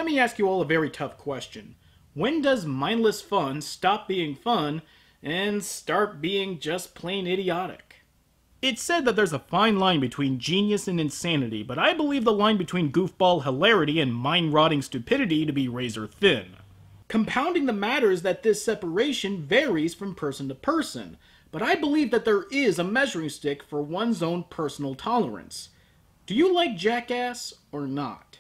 let me ask you all a very tough question. When does mindless fun stop being fun and start being just plain idiotic? It's said that there's a fine line between genius and insanity, but I believe the line between goofball hilarity and mind-rotting stupidity to be razor thin. Compounding the matter is that this separation varies from person to person, but I believe that there is a measuring stick for one's own personal tolerance. Do you like Jackass or not?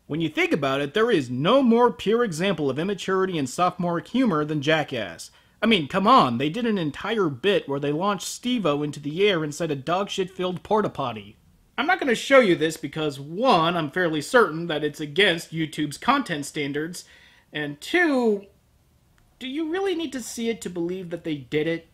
When you think about it, there is no more pure example of immaturity and sophomoric humor than Jackass. I mean, come on, they did an entire bit where they launched Steve-O into the air inside a dogshit-filled porta-potty. I'm not going to show you this because, one, I'm fairly certain that it's against YouTube's content standards, and two, do you really need to see it to believe that they did it?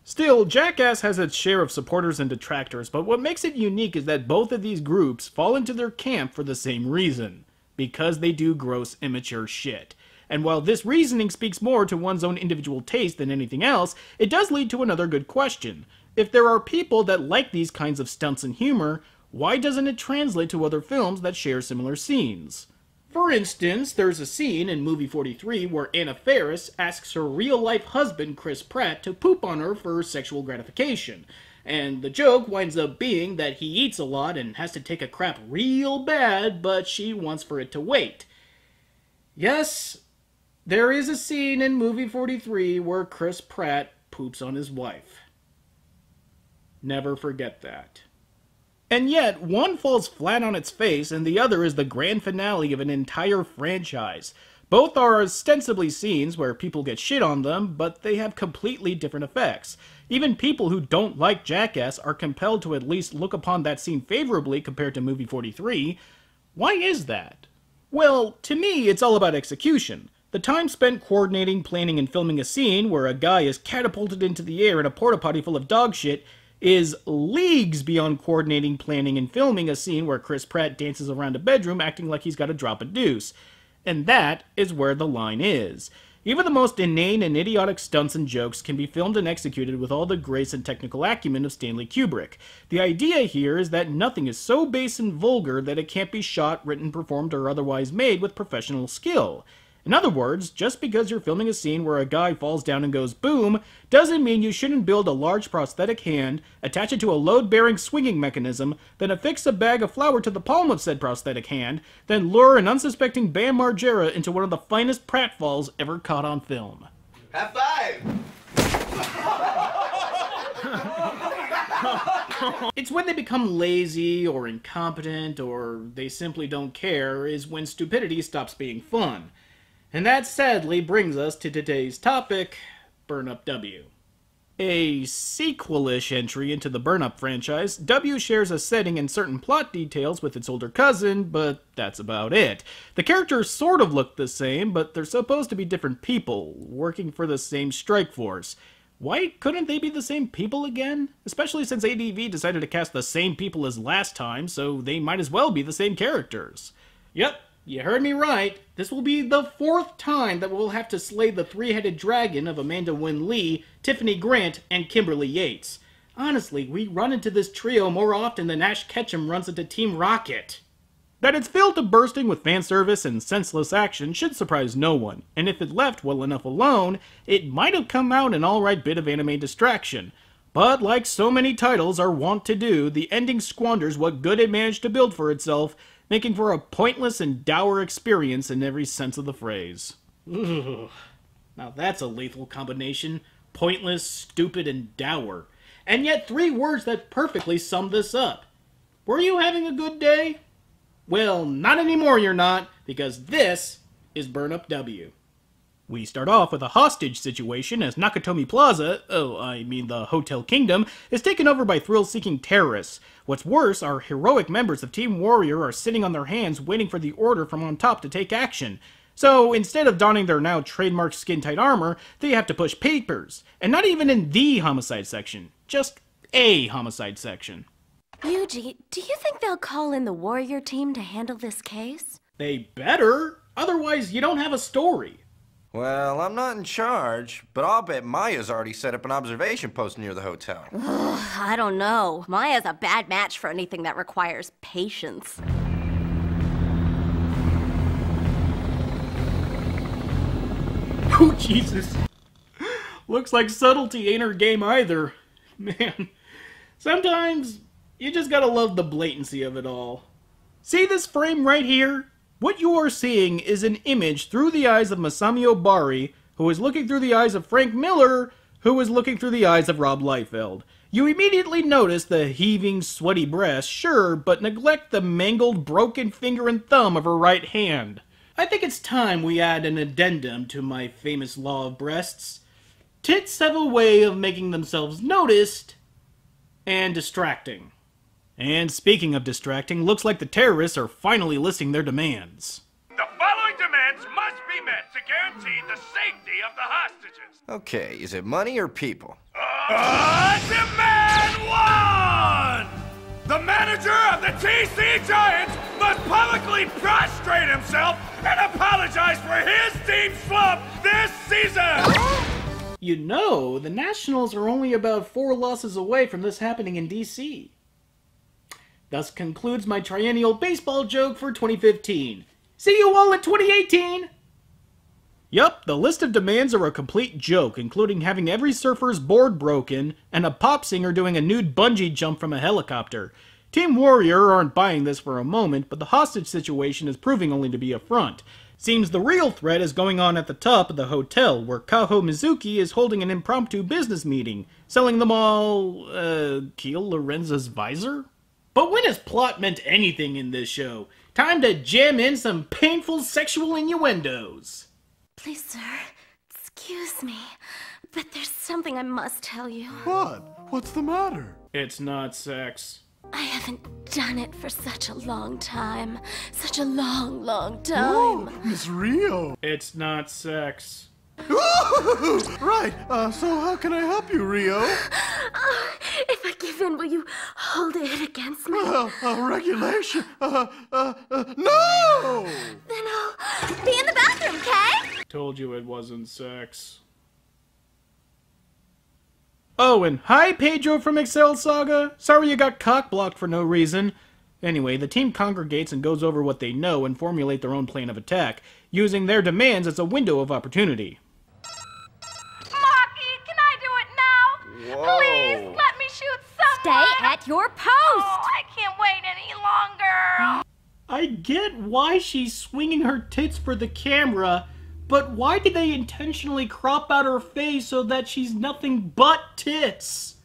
Still, Jackass has its share of supporters and detractors, but what makes it unique is that both of these groups fall into their camp for the same reason. Because they do gross, immature shit. And while this reasoning speaks more to one's own individual taste than anything else, it does lead to another good question. If there are people that like these kinds of stunts and humor, why doesn't it translate to other films that share similar scenes? For instance, there's a scene in movie 43 where Anna Faris asks her real-life husband Chris Pratt to poop on her for sexual gratification. And the joke winds up being that he eats a lot and has to take a crap real bad, but she wants for it to wait. Yes, there is a scene in movie 43 where Chris Pratt poops on his wife. Never forget that. And yet, one falls flat on its face and the other is the grand finale of an entire franchise. Both are ostensibly scenes where people get shit on them, but they have completely different effects. Even people who don't like Jackass are compelled to at least look upon that scene favorably compared to movie 43. Why is that? Well, to me, it's all about execution. The time spent coordinating, planning, and filming a scene where a guy is catapulted into the air in a porta-potty full of dog shit is leagues beyond coordinating, planning, and filming a scene where Chris Pratt dances around a bedroom acting like he's got to drop a deuce. And that is where the line is. Even the most inane and idiotic stunts and jokes can be filmed and executed with all the grace and technical acumen of Stanley Kubrick. The idea here is that nothing is so base and vulgar that it can't be shot, written, performed, or otherwise made with professional skill. In other words, just because you're filming a scene where a guy falls down and goes boom, doesn't mean you shouldn't build a large prosthetic hand, attach it to a load-bearing swinging mechanism, then affix a bag of flour to the palm of said prosthetic hand, then lure an unsuspecting Bam Margera into one of the finest pratfalls ever caught on film. High five! It's when they become lazy or incompetent or they simply don't care is when stupidity stops being fun. And that sadly brings us to today's topic, Burn Up W. A sequel-ish entry into the Burn Up franchise, W shares a setting and certain plot details with its older cousin, but that's about it. The characters sort of look the same, but they're supposed to be different people, working for the same strike force. Why couldn't they be the same people again? Especially since ADV decided to cast the same people as last time, so they might as well be the same characters. Yep. You heard me right. This will be the 4th time that we'll have to slay the three-headed dragon of Amanda Wynn Lee, Tiffany Grant, and Kimberly Yates. Honestly, we run into this trio more often than Ash Ketchum runs into Team Rocket. That it's filled to bursting with fan service and senseless action should surprise no one, and if it left well enough alone, it might have come out an alright bit of anime distraction. But like so many titles are wont to do, the ending squanders what good it managed to build for itself, making for a pointless and dour experience in every sense of the phrase. Ugh. Now that's a lethal combination. Pointless, stupid, and dour. And yet 3 words that perfectly sum this up. Were you having a good day? Well, not anymore you're not, because this is Burn Up W. We start off with a hostage situation as Nakatomi Plaza, the Hotel Kingdom, is taken over by thrill-seeking terrorists. What's worse, our heroic members of Team Warrior are sitting on their hands waiting for the order from on top to take action. So instead of donning their now trademark skin-tight armor, they have to push papers. And not even in the homicide section, just a homicide section. Yuji, do you think they'll call in the Warrior team to handle this case? They better, otherwise you don't have a story. Well, I'm not in charge, but I'll bet Maya's already set up an observation post near the hotel. Ugh, I don't know. Maya's a bad match for anything that requires patience. Jesus. Looks like subtlety ain't her game either. Man, sometimes you just gotta love the blatancy of it all. See this frame right here? What you are seeing is an image through the eyes of Masami Obari, who is looking through the eyes of Frank Miller, who is looking through the eyes of Rob Liefeld. You immediately notice the heaving, sweaty breast, sure, but neglect the mangled, broken finger and thumb of her right hand. I think it's time we add an addendum to my famous law of breasts. Tits have a way of making themselves noticed and distracting. And speaking of distracting, looks like the terrorists are finally listing their demands. The following demands must be met to guarantee the safety of the hostages. Okay, is it money or people? Demand one! The manager of the TC Giants must publicly prostrate himself and apologize for his team's slump this season! You know, the Nationals are only about 4 losses away from this happening in DC. Thus concludes my triennial baseball joke for 2015. See you all in 2018! Yup, the list of demands are a complete joke, including having every surfer's board broken and a pop singer doing a nude bungee jump from a helicopter. Team Warrior aren't buying this for a moment, but the hostage situation is proving only to be a front. Seems the real threat is going on at the top of the hotel, where Kaho Mizuki is holding an impromptu business meeting, selling them all, Keel Lorenza's visor? But when has plot meant anything in this show? Time to jam in some painful sexual innuendos. Please, sir, excuse me, but there's something I must tell you. What? What's the matter? It's not sex. I haven't done it for such a long time. Such a long, long Oh, time. Miss Rio. It's not sex. Right, so how can I help you, Rio? If I give in, will you hold it against me? Regulation. No! Then I'll be in the bathroom, okay? Told you it wasn't sex. Oh, and hi Pedro from Excel Saga. Sorry you got cock-blocked for no reason. Anyway, the team congregates and goes over what they know and formulate their own plan of attack, using their demands as a window of opportunity. Maki, can I do it now? Whoa. Please, let me shoot someone. Stay at your post! Oh, I can't wait any longer. I get why she's swinging her tits for the camera, but why did they intentionally crop out her face so that she's nothing but tits?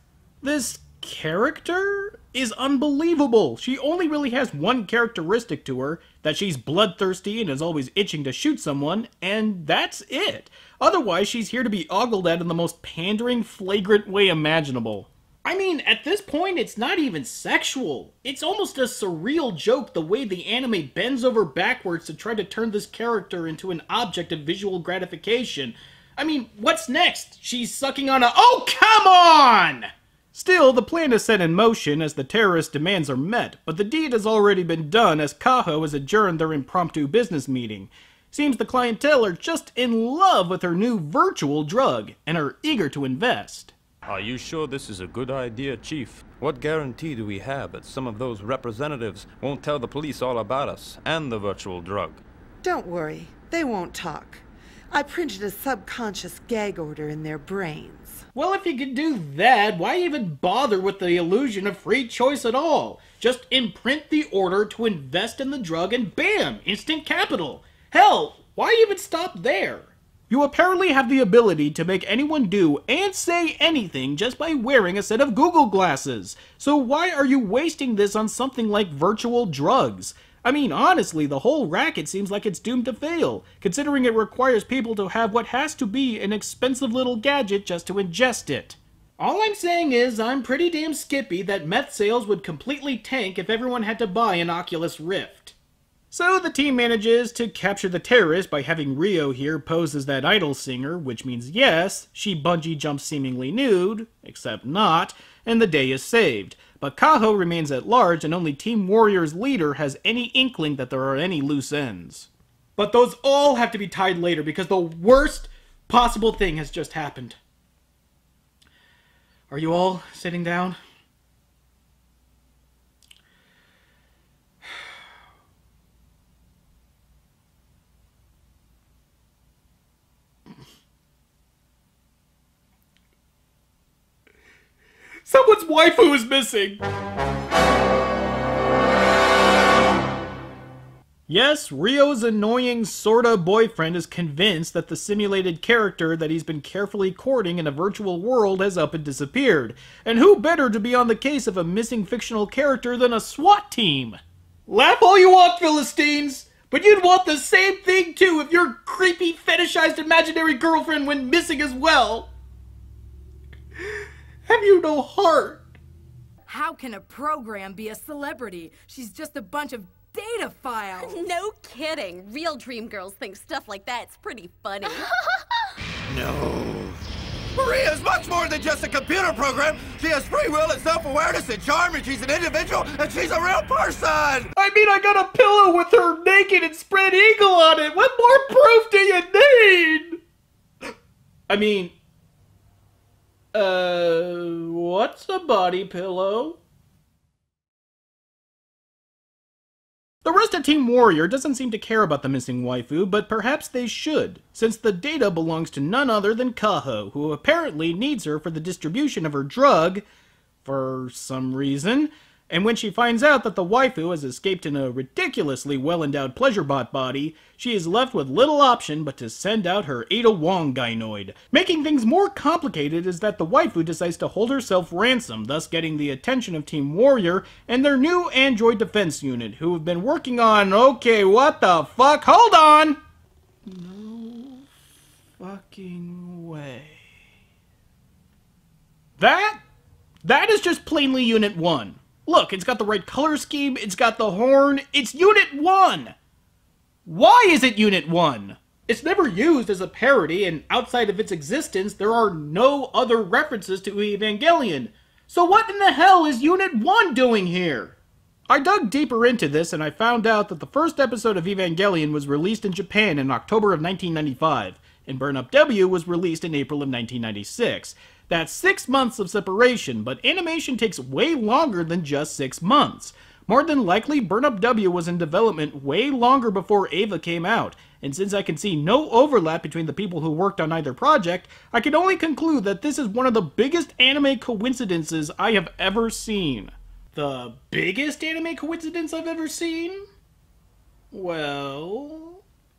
This character is unbelievable. She only really has one characteristic to her, that she's bloodthirsty and is always itching to shoot someone, and that's it. Otherwise, she's here to be ogled at in the most pandering, flagrant way imaginable. I mean, at this point, it's not even sexual. It's almost a surreal joke the way the anime bends over backwards to try to turn this character into an object of visual gratification. I mean, what's next? She's sucking on a— oh, come on! Still, the plan is set in motion as the terrorist demands are met, but the deed has already been done as Kaho has adjourned their impromptu business meeting. Seems the clientele are just in love with her new virtual drug and are eager to invest. Are you sure this is a good idea, Chief? What guarantee do we have that some of those representatives won't tell the police all about us and the virtual drug? Don't worry, they won't talk. I printed a subconscious gag order in their brains. Well, if you could do that, why even bother with the illusion of free choice at all? Just imprint the order to invest in the drug and bam, instant capital. Hell, why even stop there? You apparently have the ability to make anyone do and say anything just by wearing a set of Google glasses. So why are you wasting this on something like virtual drugs? I mean, honestly, the whole racket seems like it's doomed to fail, considering it requires people to have what has to be an expensive little gadget just to ingest it. All I'm saying is I'm pretty damn skippy that meth sales would completely tank if everyone had to buy an Oculus Rift. So the team manages to capture the terrorist by having Rio here pose as that idol singer, which means yes, she bungee jumps seemingly nude, except not, and the day is saved. But Kaho remains at large and only Team Warrior's leader has any inkling that there are any loose ends. But those all have to be tied later because the worst possible thing has just happened. Are you all sitting down? Someone's waifu is missing! Yes, Ryo's annoying sorta boyfriend is convinced that the simulated character that he's been carefully courting in a virtual world has up and disappeared. And who better to be on the case of a missing fictional character than a SWAT team? Laugh all you want, Philistines! But you'd want the same thing too if your creepy, fetishized imaginary girlfriend went missing as well. Have you no heart? How can a program be a celebrity? She's just a bunch of data files. No kidding. Real dream girls think stuff like that's pretty funny. No. Maria's much more than just a computer program. She has free will and self-awareness and charm, and she's an individual, and she's a real person. I mean, I got a pillow with her naked and spread eagle on it. What more proof do you need? I mean, what's a body pillow? The rest of Team Warrior doesn't seem to care about the missing waifu, but perhaps they should, since the data belongs to none other than Kaho, who apparently needs her for the distribution of her drug, for some reason. And when she finds out that the waifu has escaped in a ridiculously well-endowed pleasure bot body, she is left with little option but to send out her Ada Wong gynoid. Making things more complicated is that the waifu decides to hold herself ransom, thus getting the attention of Team Warrior and their new android defense unit, who have been working on... Okay, what the fuck? Hold on! No fucking way. That is just plainly Unit 1. Look, it's got the right color scheme, it's got the horn, it's Unit 1! Why is it Unit 1? It's never used as a parody, and outside of its existence, there are no other references to Evangelion. So what in the hell is Unit 1 doing here? I dug deeper into this, and I found out that the first episode of Evangelion was released in Japan in October of 1995, and Burn Up W was released in April of 1996. That's 6 months of separation, but animation takes way longer than just 6 months. More than likely, Burn Up W was in development way longer before Eva came out, and since I can see no overlap between the people who worked on either project, I can only conclude that this is one of the biggest anime coincidences I have ever seen. The biggest anime coincidence I've ever seen? Well...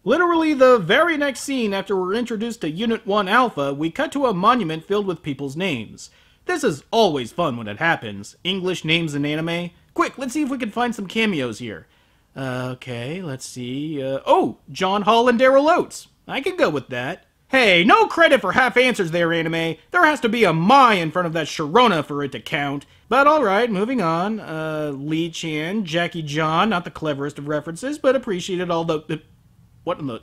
Literally the very next scene after we're introduced to Unit 1 Alpha, we cut to a monument filled with people's names. This is always fun when it happens. English names in anime. Quick, let's see if we can find some cameos here. Okay, let's see. Oh, John Hall and Daryl Oates. I can go with that. Hey, no credit for half answers there, anime. There has to be a my in front of that Sharona for it to count. But alright, moving on. Lee Chan, Jackie John, not the cleverest of references, but appreciated all the... What in the...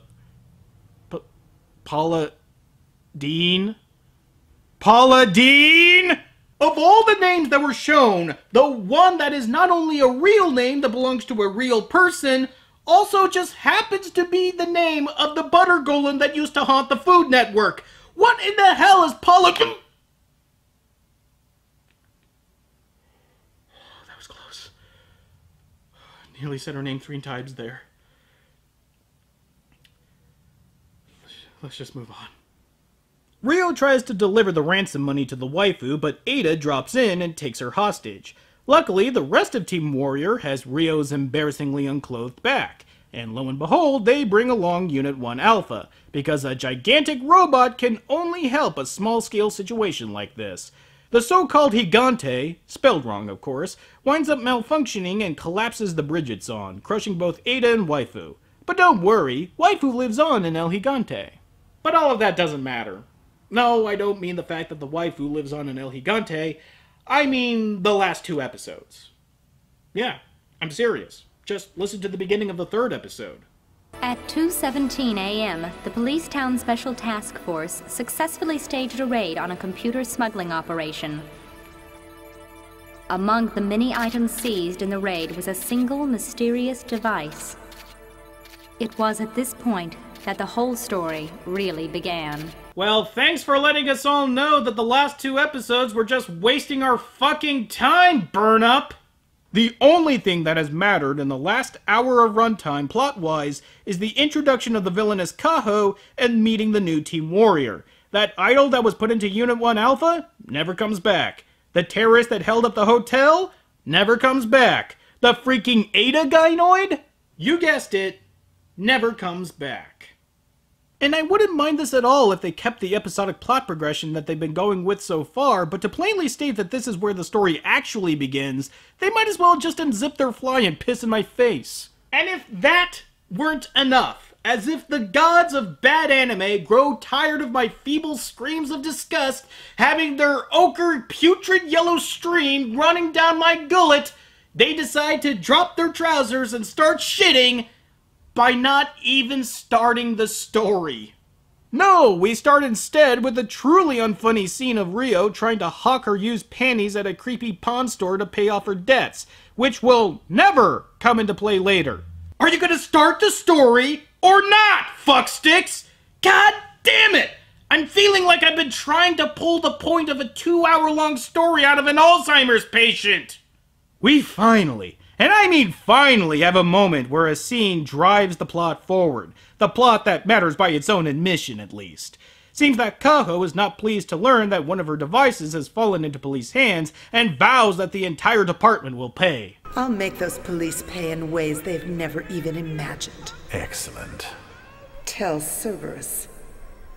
Paula Dean? Paula Dean? Of all the names that were shown, the one that is not only a real name that belongs to a real person, also just happens to be the name of the butter golem that used to haunt the Food Network. What in the hell is Paula... That was close. Nearly said her name 3 times there. Let's just move on. Ryo tries to deliver the ransom money to the waifu, but Ada drops in and takes her hostage. Luckily, the rest of Team Warrior has Ryo's embarrassingly unclothed back, and lo and behold, they bring along Unit 1 Alpha, because a gigantic robot can only help a small-scale situation like this. The so-called Gigante, spelled wrong of course, winds up malfunctioning and collapses the bridge it's on, crushing both Ada and waifu. But don't worry, waifu lives on in El Gigante. But all of that doesn't matter. No, I don't mean the fact that the waifu lives on in El Gigante. I mean the last 2 episodes. Yeah, I'm serious. Just listen to the beginning of the 3rd episode. At 2:17 a.m., the Police Town Special Task Force successfully staged a raid on a computer smuggling operation. Among the many items seized in the raid was a single mysterious device. It was at this point that the whole story really began. Well, thanks for letting us all know that the last 2 episodes were just wasting our fucking time, Burn Up! The only thing that has mattered in the last hour of runtime, plot-wise, is the introduction of the villainous Kaho and meeting the new Team Warrior. That idol that was put into Unit 1 Alpha never comes back. The terrorist that held up the hotel never comes back. The freaking Ada gynoid? You guessed it, never comes back. And I wouldn't mind this at all if they kept the episodic plot progression that they've been going with so far, but to plainly state that this is where the story actually begins, they might as well just unzip their fly and piss in my face. And if that weren't enough, as if the gods of bad anime grow tired of my feeble screams of disgust, having their ochre putrid yellow stream running down my gullet, they decide to drop their trousers and start shitting by not even starting the story. No, we start instead with a truly unfunny scene of Rio trying to hawk her used panties at a creepy pawn store to pay off her debts, which will never come into play later. Are you gonna start the story or not, fucksticks? God damn it! I'm feeling like I've been trying to pull the point of a 2-hour-long story out of an Alzheimer's patient. We finally, and I mean finally, have a moment where a scene drives the plot forward. The plot that matters by its own admission, at least. Seems that Kaho is not pleased to learn that one of her devices has fallen into police hands and vows that the entire department will pay. I'll make those police pay in ways they've never even imagined. Excellent. Tell Cerberus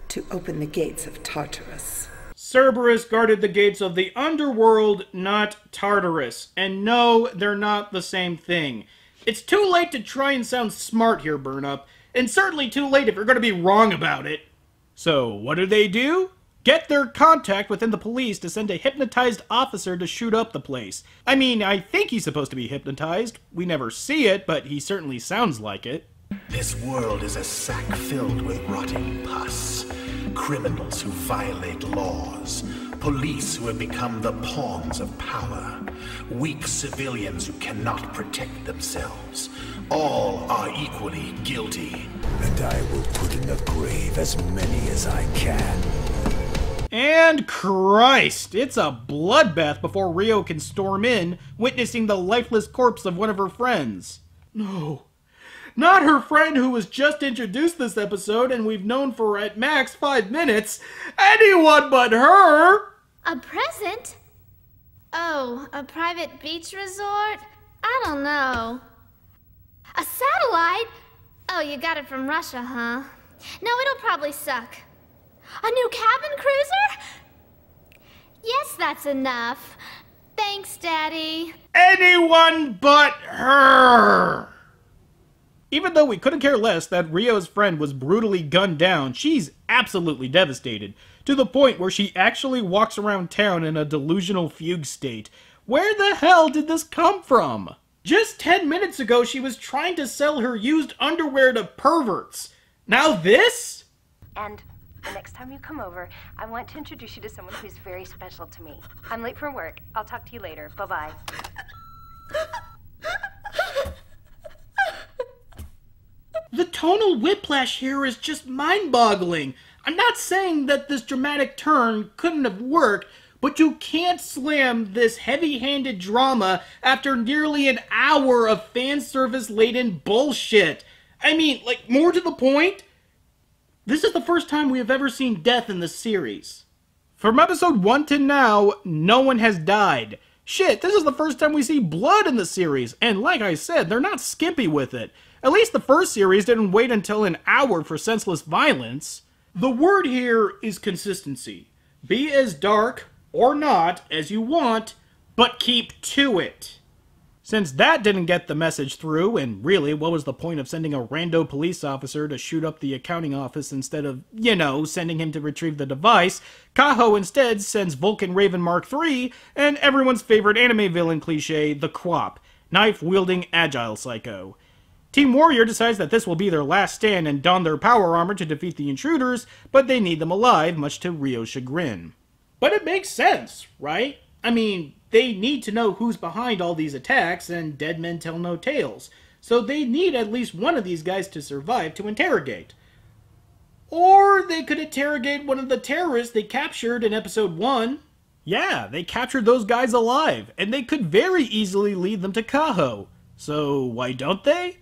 to open the gates of Tartarus. Cerberus guarded the gates of the underworld, not Tartarus. And no, they're not the same thing. It's too late to try and sound smart here, Burnup, and certainly too late if you're going to be wrong about it. So, what do? Get their contact within the police to send a hypnotized officer to shoot up the place. I mean, I think he's supposed to be hypnotized. We never see it, but he certainly sounds like it. This world is a sack filled with rotting pus. Criminals who violate laws. Police who have become the pawns of power. Weak civilians who cannot protect themselves. All are equally guilty. And I will put in the grave as many as I can. And Christ, it's a bloodbath before Rio can storm in, witnessing the lifeless corpse of one of her friends. No. Not her friend who was just introduced this episode and we've known for at max 5 minutes. Anyone but her! A present? Oh, a private beach resort? I don't know. A satellite? Oh, you got it from Russia, huh? No, it'll probably suck. A new cabin cruiser? Yes, that's enough. Thanks, Daddy. Anyone but her! Even though we couldn't care less that Rio's friend was brutally gunned down, she's absolutely devastated, to the point where she actually walks around town in a delusional fugue state. Where the hell did this come from? Just 10 minutes ago she was trying to sell her used underwear to perverts. Now this? And the next time you come over, I want to introduce you to someone who's very special to me. I'm late for work. I'll talk to you later. Bye-bye. The tonal whiplash here is just mind-boggling. I'm not saying that this dramatic turn couldn't have worked, but you can't slam this heavy-handed drama after nearly an hour of fan service-laden bullshit. I mean, like, more to the point, this is the first time we have ever seen death in the series. From episode 1 to now, no one has died. Shit, this is the first time we see blood in the series, and like I said, they're not skimpy with it. At least the first series didn't wait until an hour for senseless violence. The word here is consistency. Be as dark, or not, as you want, but keep to it. Since that didn't get the message through, and really, what was the point of sending a rando police officer to shoot up the accounting office instead of, you know, sending him to retrieve the device, Kaho instead sends Vulcan Raven Mark III and everyone's favorite anime villain cliche, the Quap, knife-wielding agile psycho. Team Warrior decides that this will be their last stand and don their power armor to defeat the intruders, but they need them alive, much to Rio's chagrin. But it makes sense, right? I mean, they need to know who's behind all these attacks, and dead men tell no tales, so they need at least one of these guys to survive to interrogate. Or they could interrogate one of the terrorists they captured in episode 1. Yeah, they captured those guys alive, and they could very easily lead them to Kaho. So why don't they?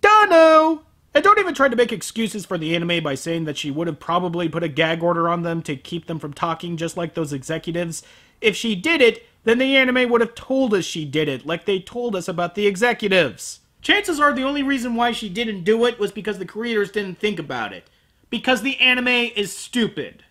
Dunno! And don't even try to make excuses for the anime by saying that she would have probably put a gag order on them to keep them from talking just like those executives. If she did it, then the anime would have told us she did it, like they told us about the executives. Chances are the only reason why she didn't do it was because the creators didn't think about it. Because the anime is stupid.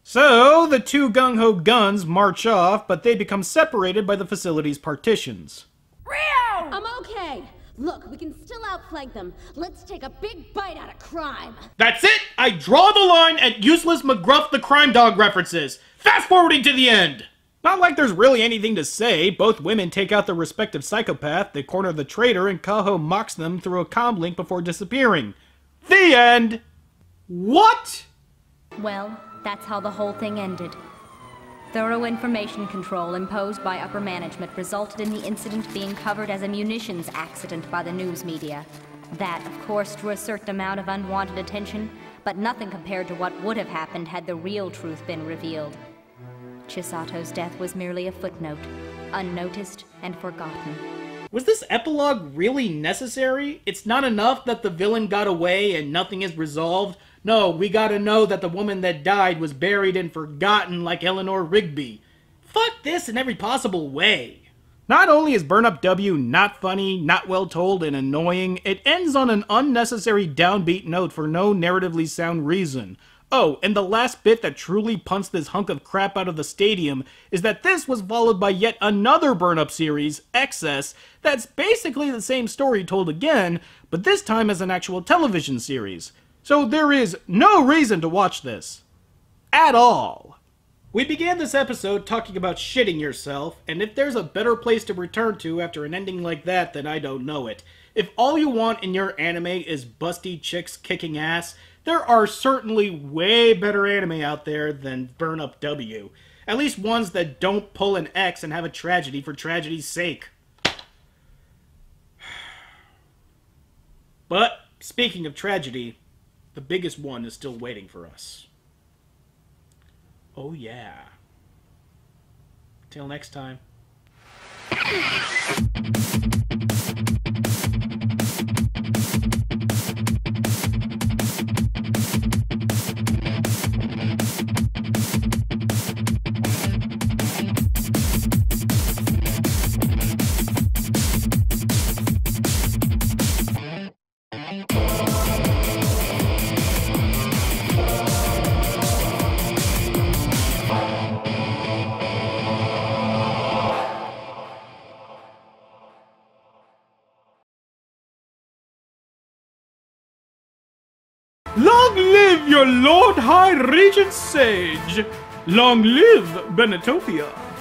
So, the two gung-ho guns march off, but they become separated by the facility's partitions. Rio! I'm okay. Look, we can still outflank them. Let's take a big bite out of crime. That's it! I draw the line at useless McGruff the Crime Dog references. Fast forwarding to the end! Not like there's really anything to say. Both women take out their respective psychopath, they corner the traitor, and Kaho mocks them through a comm link before disappearing. The end! What? Well, that's how the whole thing ended. Thorough information control imposed by upper management resulted in the incident being covered as a munitions accident by the news media. That, of course, drew a certain amount of unwanted attention, but nothing compared to what would have happened had the real truth been revealed. Chisato's death was merely a footnote, unnoticed and forgotten. Was this epilogue really necessary? It's not enough that the villain got away and nothing is resolved. No, we gotta know that the woman that died was buried and forgotten like Eleanor Rigby. Fuck this in every possible way. Not only is Burn Up W not funny, not well told, and annoying, it ends on an unnecessary downbeat note for no narratively sound reason. Oh, and the last bit that truly punts this hunk of crap out of the stadium is that this was followed by yet another Burn Up series, Excess, that's basically the same story told again, but this time as an actual television series. So there is no reason to watch this. At all. We began this episode talking about shitting yourself, and if there's a better place to return to after an ending like that, then I don't know it. If all you want in your anime is busty chicks kicking ass, there are certainly way better anime out there than Burn Up W. At least ones that don't pull an X and have a tragedy for tragedy's sake. But, speaking of tragedy, the biggest one is still waiting for us. Oh yeah. Till next time. Long live your Lord High Regent Sage! Long live Benetopia!